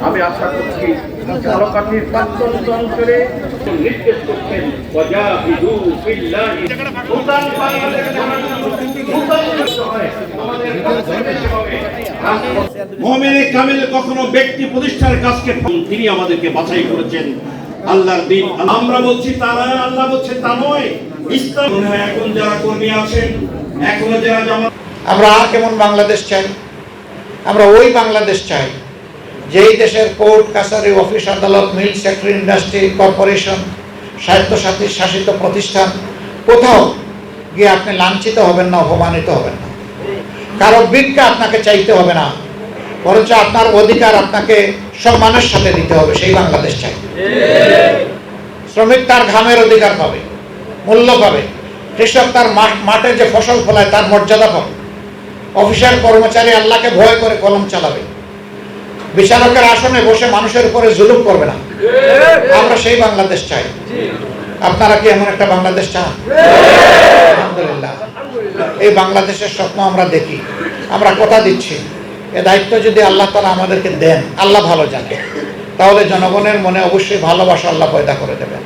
আমি আশা করছি ঝালকাঠির প্রত্যন্ত অঞ্চলে নির্দেশ করছেন ওয়াজাহিদু ফিল্লাহি নূতন বাংলাদেশ মুমিনে কামিল কখনো ব্যক্তি প্রতিষ্ঠার কাজকে তিনি আমাদেরকে বাছাই করেছেন আল্লাহর দিন। আমরা বলছি তারা, আল্লাহ বলছে তা নয়। ইসলাম এখন যারা কর্মী আছেন, এখনো যারা জামাত, আমরা আর কেমন বাংলাদেশ চাই? আমরা ওই বাংলাদেশ চাই যেই দেশের কোর্ট কাছারি, অফিস আদালত, মিল, সেক্টর, ইন্ডাস্ট্রি, কর্পোরেশন, স্বায়ত্তশাসিত শাসিত প্রতিষ্ঠান, কোথাও গিয়ে আপনি লাঞ্ছিত হবেন না, অপমানিত হবেন না, কারো ভিক্ষা আপনাকে চাইতে হবে না, বরঞ্চ আপনার অধিকার আপনাকে সম্মানের সাথে দিতে হবে। সেই বাংলাদেশ চাই। শ্রমিক তার ঘামের অধিকার পাবে, মূল্য পাবে। কৃষক তার মাঠে যে ফসল ফলায় তার মর্যাদা পাবে। অফিসার কর্মচারী আল্লাহকে ভয় করে কলম চালাবে। বিচারকের আসনে বসে মানুষের উপরে জুলুম করবে না। আমরা সেই বাংলাদেশ চাই। আপনারা কি এমন একটা বাংলাদেশ চান? আলহামদুলিল্লাহ, এই বাংলাদেশের স্বপ্ন আমরা দেখি। আমরা কথা দিচ্ছি, এ দায়িত্ব যদি আল্লাহ তাআলা আমাদেরকে দেন, আল্লাহ ভালো জানে, তাহলে জনগণের মনে অবশ্যই ভালোবাসা আল্লাহ পয়দা করে দেবেন।